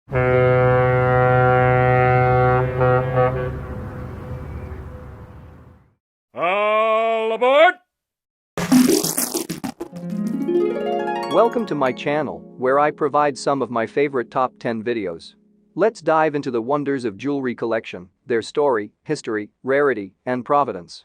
All aboard! Welcome to my channel, where I provide some of my favorite top 10 videos. Let's dive into the wonders of jewelry collection, their story, history, rarity, and provenance.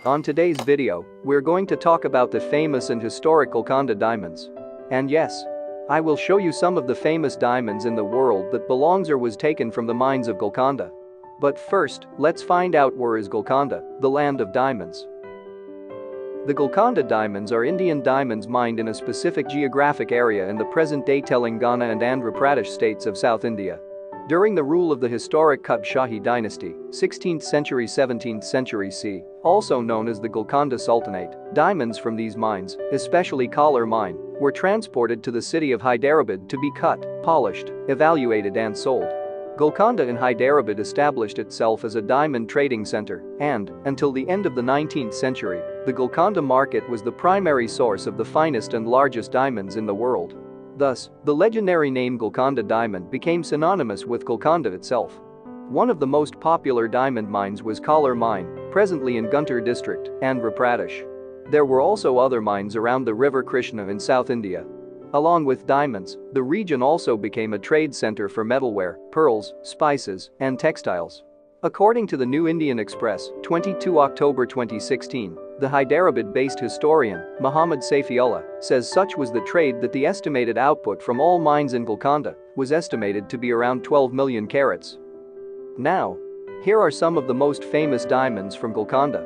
On today's video, we're going to talk about the famous and historic Golconda diamonds. And yes, I will show you some of the famous diamonds in the world that belongs or was taken from the mines of Golconda. But first, let's find out where is Golconda, the land of diamonds. The Golconda diamonds are Indian diamonds mined in a specific geographic area in the present-day Telangana and Andhra Pradesh states of South India. During the rule of the historic Qutb Shahi dynasty, 16th century-17th century c., also known as the Golconda Sultanate, diamonds from these mines, especially Kollur Mine, were transported to the city of Hyderabad to be cut, polished, evaluated and sold. Golconda in Hyderabad established itself as a diamond trading center, and, until the end of the 19th century, the Golconda market was the primary source of the finest and largest diamonds in the world. Thus, the legendary name Golconda Diamond became synonymous with Golconda itself. One of the most popular diamond mines was Kollur Mine, presently in Guntur district, Andhra Pradesh. There were also other mines around the river Krishna in South India. Along with diamonds, the region also became a trade center for metalware, pearls, spices, and textiles. According to the New Indian Express, 22 October 2016, the Hyderabad-based historian, Muhammad Safiullah, says such was the trade that the estimated output from all mines in Golconda was estimated to be around 12 million carats. Now, here are some of the most famous diamonds from Golconda.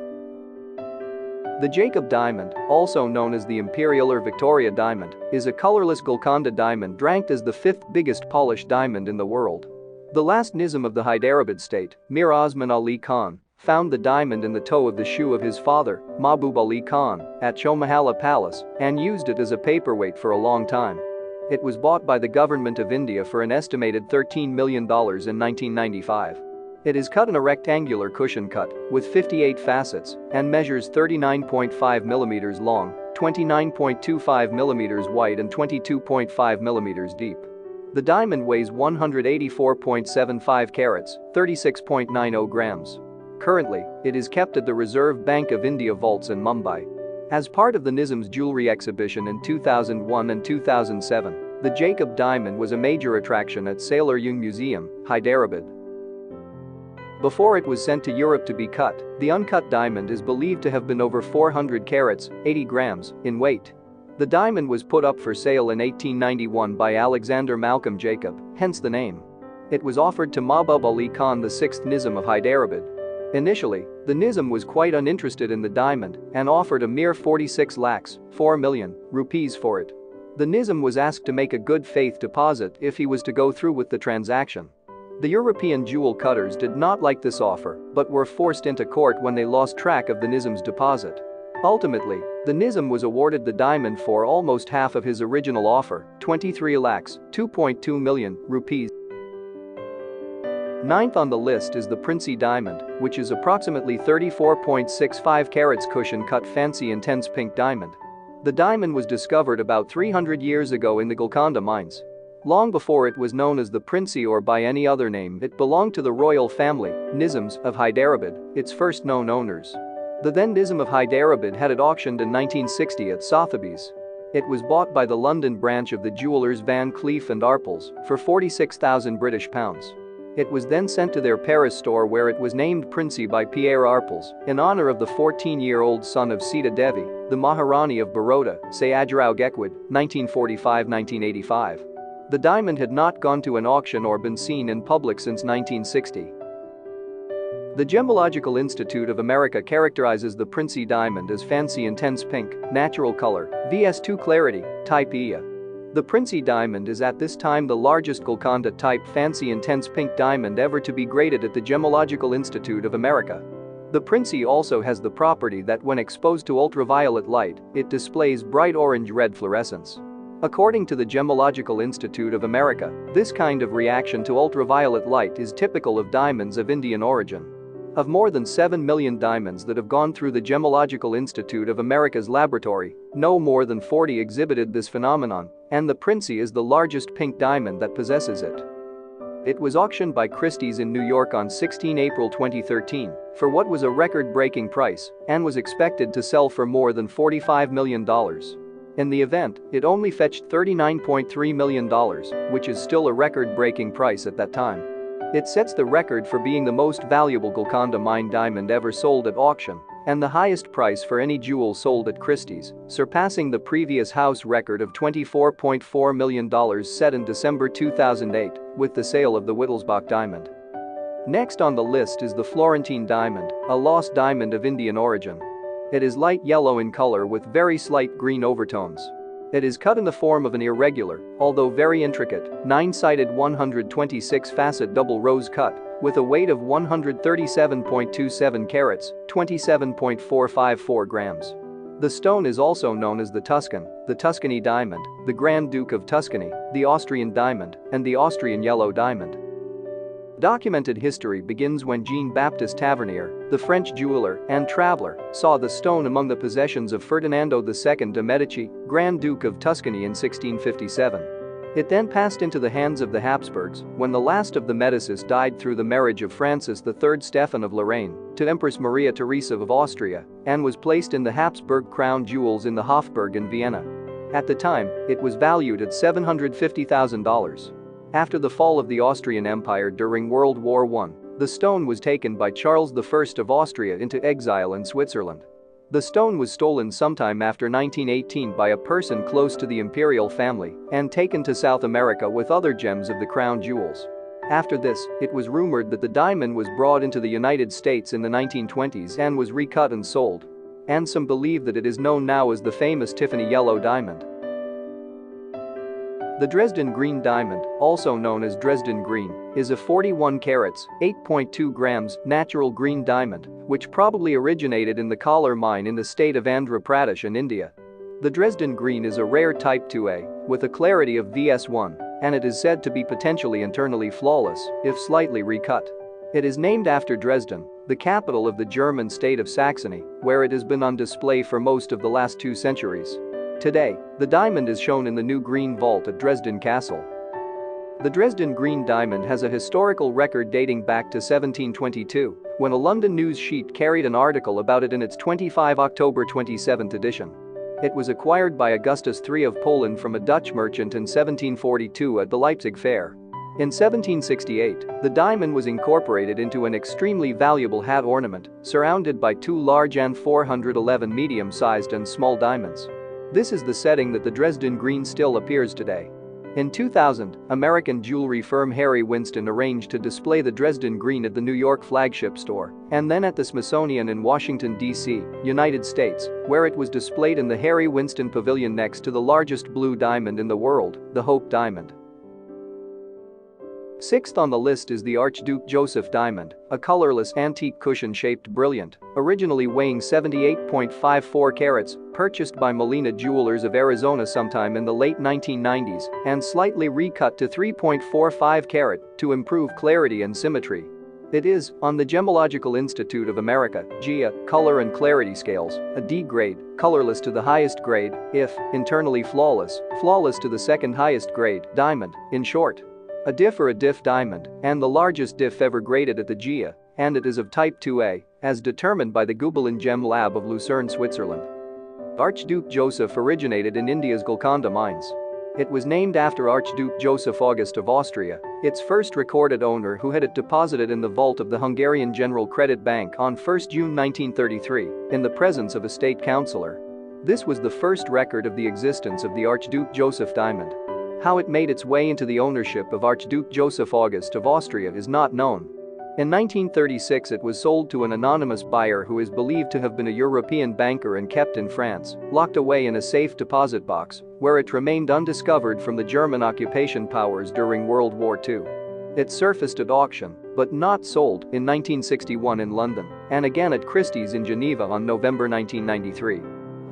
The Jacob diamond, also known as the Imperial or Victoria diamond, is a colorless Golconda diamond ranked as the fifth biggest polished diamond in the world. The last Nizam of the Hyderabad state, Mir Osman Ali Khan, found the diamond in the toe of the shoe of his father, Mahbub Ali Khan, at Chomahalla Palace and used it as a paperweight for a long time. It was bought by the government of India for an estimated $13 million in 1995. It is cut in a rectangular cushion cut with 58 facets and measures 39.5 mm long, 29.25 mm wide and 22.5 mm deep. The diamond weighs 184.75 carats, 36.90 grams. Currently, it is kept at the Reserve Bank of India vaults in Mumbai. As part of the Nizam's jewelry exhibition in 2001 and 2007, the Jacob diamond was a major attraction at Sailor Young Museum, Hyderabad. Before it was sent to Europe to be cut, the uncut diamond is believed to have been over 400 carats, 80 grams, in weight. The diamond was put up for sale in 1891 by Alexander Malcolm Jacob, hence the name. It was offered to Mahbub Ali Khan, the 6th Nizam of Hyderabad. Initially, the Nizam was quite uninterested in the diamond and offered a mere 46 lakhs, 4 million, rupees for it. The Nizam was asked to make a good faith deposit if he was to go through with the transaction. The European jewel cutters did not like this offer but were forced into court when they lost track of the Nizam's deposit. Ultimately, the Nizam was awarded the diamond for almost half of his original offer, 23 lakhs, 2.2 million, rupees. Ninth on the list is the Princey diamond, which is approximately 34.65 carats cushion-cut fancy intense pink diamond. The diamond was discovered about 300 years ago in the Golconda mines. Long before it was known as the Princey or by any other name, it belonged to the royal family, Nizams, of Hyderabad, its first known owners. The then Nizam of Hyderabad had it auctioned in 1960 at Sotheby's. It was bought by the London branch of the jewelers Van Cleef and Arpels for £46,000. It was then sent to their Paris store where it was named Princey by Pierre Arpels in honor of the 14-year-old son of Sita Devi, the Maharani of Baroda, Sayajrao Gekwad, 1945-1985. The diamond had not gone to an auction or been seen in public since 1960. The Gemological Institute of America characterizes the Princey diamond as fancy intense pink, natural color, VS2 clarity, type Ia. The Princey diamond is at this time the largest Golconda type fancy intense pink diamond ever to be graded at the Gemological Institute of America. The Princey also has the property that when exposed to ultraviolet light, it displays bright orange-red fluorescence. According to the Gemological Institute of America, this kind of reaction to ultraviolet light is typical of diamonds of Indian origin. Of more than 7 million diamonds that have gone through the Gemological Institute of America's laboratory, no more than 40 exhibited this phenomenon, and the Princey is the largest pink diamond that possesses it. It was auctioned by Christie's in New York on 16 April 2013 for what was a record-breaking price and was expected to sell for more than $45 million. In the event, it only fetched $39.3 million, which is still a record-breaking price at that time. It sets the record for being the most valuable Golconda mine diamond ever sold at auction and the highest price for any jewel sold at Christie's, surpassing the previous house record of $24.4 million set in December 2008 with the sale of the Wittelsbach diamond. Next on the list is the Florentine diamond, a lost diamond of Indian origin. It is light yellow in color with very slight green overtones. It is cut in the form of an irregular, although very intricate, 9-sided 126-facet double rose cut with a weight of 137.27 carats, 27.454 grams. The stone is also known as the Tuscan, the Tuscany diamond, the Grand Duke of Tuscany, the Austrian diamond, and the Austrian yellow diamond. Documented history begins when Jean-Baptiste Tavernier, the French jeweler and traveler, saw the stone among the possessions of Ferdinando II de' Medici, Grand Duke of Tuscany in 1657. It then passed into the hands of the Habsburgs when the last of the Medicis died through the marriage of Francis III Stephen of Lorraine to Empress Maria Theresa of Austria and was placed in the Habsburg crown jewels in the Hofburg in Vienna. At the time, it was valued at $750,000. After the fall of the Austrian Empire during World War I, the stone was taken by Charles I of Austria into exile in Switzerland. The stone was stolen sometime after 1918 by a person close to the imperial family and taken to South America with other gems of the crown jewels. After this, it was rumored that the diamond was brought into the United States in the 1920s and was recut and sold. And some believe that it is known now as the famous Tiffany yellow diamond. The Dresden Green diamond, also known as Dresden Green, is a 41 carats, 8.2 grams natural green diamond, which probably originated in the Kollur Mine in the state of Andhra Pradesh in India. The Dresden Green is a rare type 2A with a clarity of VS1, and it is said to be potentially internally flawless if slightly recut. It is named after Dresden, the capital of the German state of Saxony, where it has been on display for most of the last 2 centuries. Today, the diamond is shown in the new Green Vault at Dresden Castle. The Dresden Green diamond has a historical record dating back to 1722, when a London news sheet carried an article about it in its 25 October 27 edition. It was acquired by Augustus III of Poland from a Dutch merchant in 1742 at the Leipzig Fair. In 1768, the diamond was incorporated into an extremely valuable hat ornament, surrounded by 2 large and 411 medium-sized and small diamonds. This is the setting that the Dresden Green still appears today. In 2000, American jewelry firm Harry Winston arranged to display the Dresden Green at the New York flagship store and then at the Smithsonian in Washington, D.C., United States, where it was displayed in the Harry Winston Pavilion next to the largest blue diamond in the world, the Hope Diamond. Sixth on the list is the Archduke Joseph diamond, a colorless antique cushion-shaped brilliant, originally weighing 78.54 carats, purchased by Molina Jewelers of Arizona sometime in the late 1990s and slightly recut to 3.45 carat to improve clarity and symmetry. It is, on the Gemological Institute of America, GIA, color and clarity scales, a D grade, colorless to the highest grade, if internally flawless, flawless to the second highest grade, diamond, in short. A diff or a diff diamond, and the largest diff ever graded at the GIA, and it is of type 2A, as determined by the Gubelin Gem Lab of Lucerne, Switzerland. Archduke Joseph originated in India's Golconda mines. It was named after Archduke Joseph August of Austria, its first recorded owner, who had it deposited in the vault of the Hungarian General Credit Bank on 1 June 1933, in the presence of a state councillor. This was the first record of the existence of the Archduke Joseph diamond. How it made its way into the ownership of Archduke Joseph August of Austria is not known. In 1936 it was sold to an anonymous buyer who is believed to have been a European banker and kept in France, locked away in a safe deposit box, where it remained undiscovered from the German occupation powers during World War II. It surfaced at auction, but not sold, in 1961 in London, and again at Christie's in Geneva on November 1993.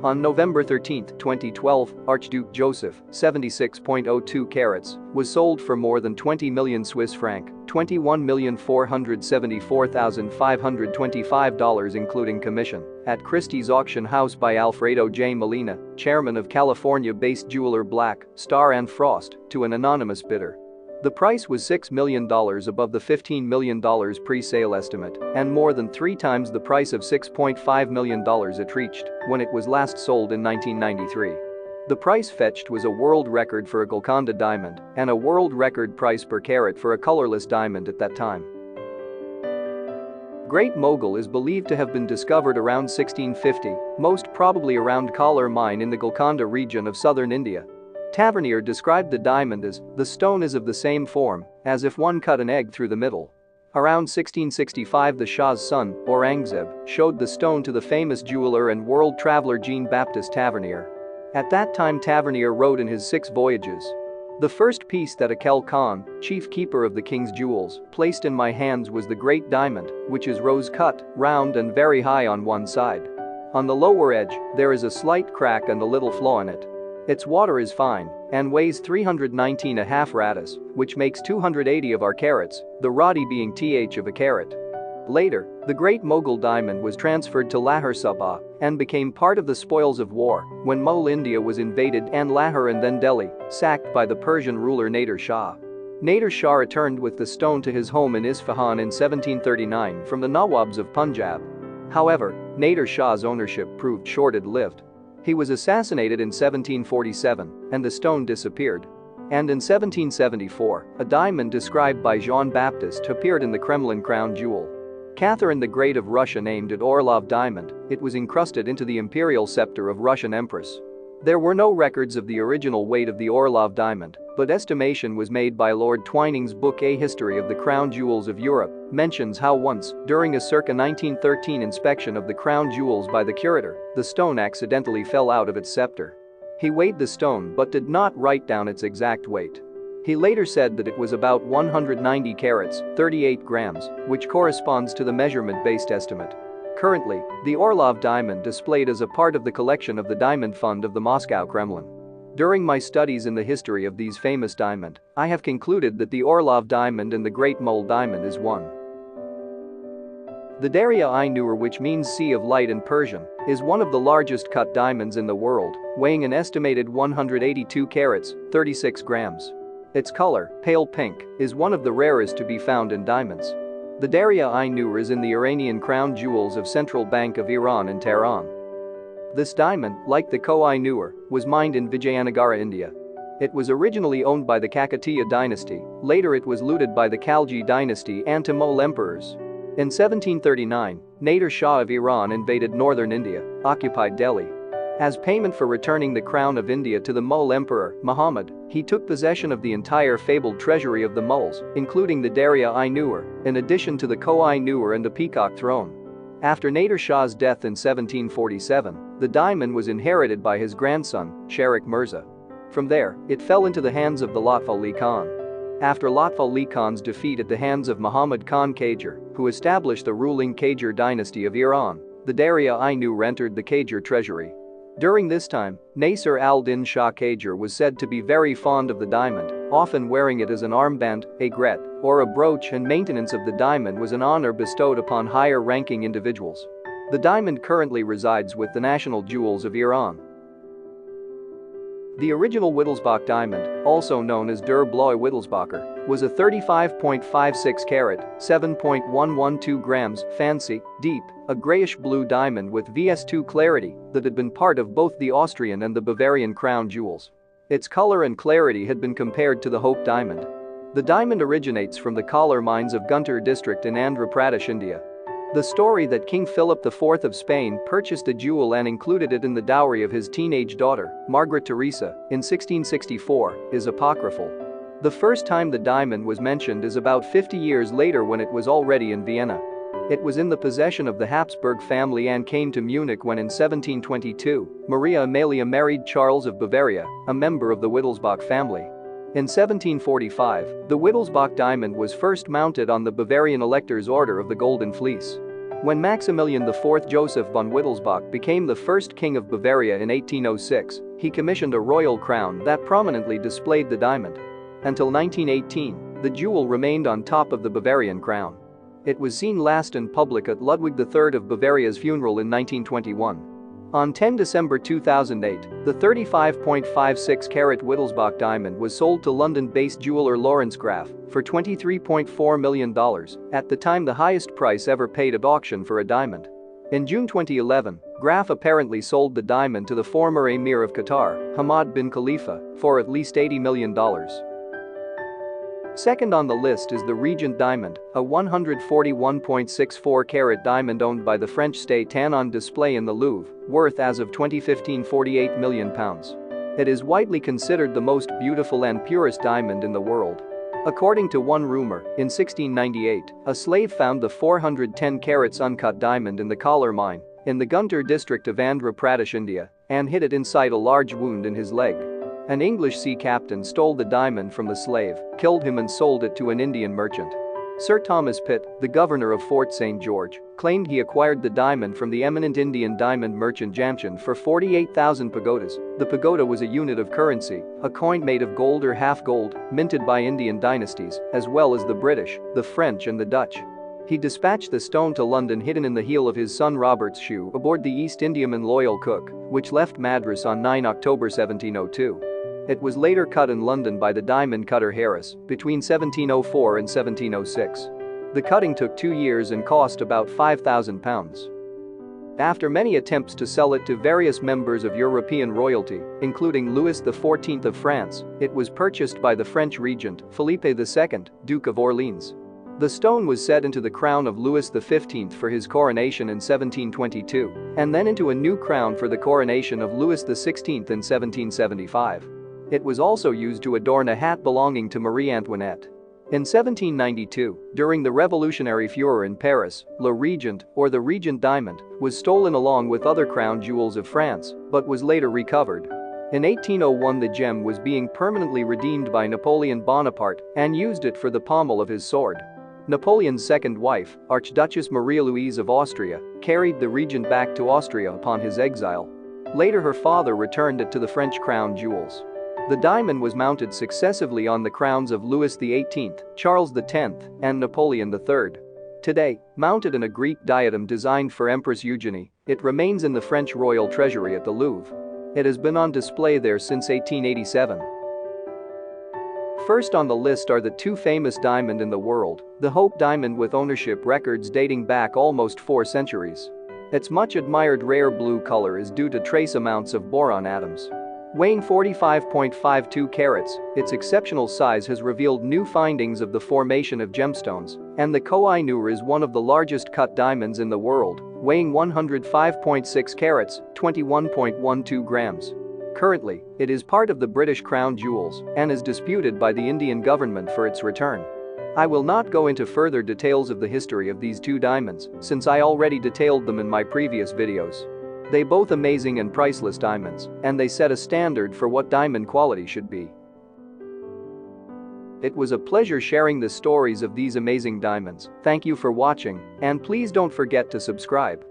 On November 13, 2012, Archduke Joseph, 76.02 carats, was sold for more than 20 million Swiss franc, $21,474,525 including commission, at Christie's auction house by Alfredo J. Molina, chairman of California-based jeweler Black, Star and Frost, to an anonymous bidder. The price was $6 million above the $15 million pre-sale estimate and more than 3 times the price of $6.5 million it reached when it was last sold in 1993. The price fetched was a world record for a Golconda diamond and a world record price per carat for a colorless diamond at that time. Great Mogul is believed to have been discovered around 1650, most probably around Kollur Mine in the Golconda region of southern India. Tavernier described the diamond as, "The stone is of the same form, as if one cut an egg through the middle." Around 1665 the Shah's son, Aurangzeb, showed the stone to the famous jeweler and world traveler Jean-Baptiste Tavernier. At that time Tavernier wrote in his 6 voyages, "The first piece that Akel Khan, chief keeper of the king's jewels, placed in my hands was the great diamond, which is rose-cut, round and very high on one side. On the lower edge, there is a slight crack and a little flaw in it. Its water is fine and weighs 319.5 ratas, which makes 280 of our carats, the rati being th of a carat." Later, the Great Mogul diamond was transferred to Lahore Subah and became part of the spoils of war when Mughal India was invaded and Lahore and then Delhi, sacked by the Persian ruler Nader Shah. Nader Shah returned with the stone to his home in Isfahan in 1739 from the Nawabs of Punjab. However, Nader Shah's ownership proved short-lived. He was assassinated in 1747 and the stone disappeared. And in 1774, a diamond described by Jean-Baptiste appeared in the Kremlin crown jewel. Catherine the Great of Russia named it Orlov diamond. It was encrusted into the imperial scepter of Russian empress. There were no records of the original weight of the Orlov diamond, but estimation was made by Lord Twining's book A History of the Crown Jewels of Europe, mentions how once, during a circa 1913 inspection of the crown jewels by the curator, the stone accidentally fell out of its scepter. He weighed the stone but did not write down its exact weight. He later said that it was about 190 carats, 38 grams, which corresponds to the measurement-based estimate. Currently, the Orlov diamond displayed as a part of the collection of the Diamond Fund of the Moscow Kremlin. During my studies in the history of these famous diamond, I have concluded that the Orlov diamond and the Great Mogul diamond is one. The Daria-i-Noor, which means Sea of Light in Persian, is one of the largest cut diamonds in the world, weighing an estimated 182 carats, 36 grams. Its color, pale pink, is one of the rarest to be found in diamonds. The Daria-i-Noor is in the Iranian crown jewels of Central Bank of Iran in Tehran. This diamond, like the Koh-i-Noor, was mined in Vijayanagara, India. It was originally owned by the Kakatiya dynasty, later it was looted by the Khalji dynasty and Mughal emperors. In 1739, Nader Shah of Iran invaded northern India, occupied Delhi. As payment for returning the crown of India to the Mughal emperor, Muhammad, he took possession of the entire fabled treasury of the Mughals, including the Daria-i-Noor, in addition to the Koh-i-Noor and the Peacock throne. After Nader Shah's death in 1747, the diamond was inherited by his grandson, Sharik Mirza. From there, it fell into the hands of the Lutf Ali Khan. After Lutf Ali Khan's defeat at the hands of Muhammad Khan Qajar, who established the ruling Qajar dynasty of Iran, the Daria-i-Noor entered the Qajar treasury. During this time, Nasir al-Din Shah Qajar was said to be very fond of the diamond, often wearing it as an armband, a gret, or a brooch, and maintenance of the diamond was an honor bestowed upon higher-ranking individuals. The diamond currently resides with the National Jewels of Iran. The original Wittelsbach diamond, also known as Der Blaue Wittelsbacher, was a 35.56 carat, 7.112 grams, fancy, deep, a grayish-blue diamond with VS2 clarity that had been part of both the Austrian and the Bavarian crown jewels. Its color and clarity had been compared to the Hope diamond. The diamond originates from the Kollur mines of Guntur district in Andhra Pradesh, India. The story that King Philip IV of Spain purchased the jewel and included it in the dowry of his teenage daughter, Margaret Teresa, in 1664, is apocryphal. The first time the diamond was mentioned is about 50 years later when it was already in Vienna. It was in the possession of the Habsburg family and came to Munich when in 1722, Maria Amelia married Charles of Bavaria, a member of the Wittelsbach family. In 1745, the Wittelsbach diamond was first mounted on the Bavarian Elector's Order of the Golden Fleece. When Maximilian IV Joseph von Wittelsbach became the first king of Bavaria in 1806, he commissioned a royal crown that prominently displayed the diamond. Until 1918, the jewel remained on top of the Bavarian crown. It was seen last in public at Ludwig III of Bavaria's funeral in 1921. On 10 December 2008, the 35.56-carat Wittelsbach diamond was sold to London-based jeweler Lawrence Graff for $23.4 million, at the time the highest price ever paid at auction for a diamond. In June 2011, Graff apparently sold the diamond to the former Emir of Qatar, Hamad bin Khalifa, for at least $80 million. Second on the list is the Regent diamond, a 141.64-carat diamond owned by the French state and on display in the Louvre, worth as of 2015 £48 million. It is widely considered the most beautiful and purest diamond in the world. According to one rumor, in 1698, a slave found the 410 carats uncut diamond in the Kollur Mine, in the Guntur district of Andhra Pradesh, India, and hid it inside a large wound in his leg. An English sea captain stole the diamond from the slave, killed him and sold it to an Indian merchant. Sir Thomas Pitt, the governor of Fort St. George, claimed he acquired the diamond from the eminent Indian diamond merchant Jamshid for 48,000 pagodas. The pagoda was a unit of currency, a coin made of gold or half gold, minted by Indian dynasties, as well as the British, the French and the Dutch. He dispatched the stone to London hidden in the heel of his son Robert's shoe aboard the East Indiaman Loyal Cook, which left Madras on 9 October 1702. It was later cut in London by the diamond cutter Harris between 1704 and 1706. The cutting took 2 years and cost about £5,000. After many attempts to sell it to various members of European royalty, including Louis XIV of France, it was purchased by the French regent, Philippe II, Duke of Orleans. The stone was set into the crown of Louis XV for his coronation in 1722, and then into a new crown for the coronation of Louis XVI in 1775. It was also used to adorn a hat belonging to Marie Antoinette. In 1792, during the Revolutionary Furor in Paris, Le Regent, or the Regent diamond, was stolen along with other crown jewels of France, but was later recovered. In 1801, the gem was being permanently redeemed by Napoleon Bonaparte and used it for the pommel of his sword. Napoleon's second wife, Archduchess Maria Louise of Austria, carried the Regent back to Austria upon his exile. Later her father returned it to the French crown jewels. The diamond was mounted successively on the crowns of Louis XVIII, Charles X, and Napoleon III. Today, mounted in a Greek diadem designed for Empress Eugenie, it remains in the French royal treasury at the Louvre. It has been on display there since 1887. First on the list are the two famous diamonds in the world, the Hope diamond with ownership records dating back almost 4 centuries. Its much admired rare blue color is due to trace amounts of boron atoms. Weighing 45.52 carats, its exceptional size has revealed new findings of the formation of gemstones, and the Koh-i-Noor is one of the largest cut diamonds in the world, weighing 105.6 carats, 21.12 grams. Currently, it is part of the British Crown Jewels and is disputed by the Indian government for its return. I will not go into further details of the history of these two diamonds, since I already detailed them in my previous videos. They both amazing and priceless diamonds, and they set a standard for what diamond quality should be. It was a pleasure sharing the stories of these amazing diamonds. Thank you for watching, and please don't forget to subscribe.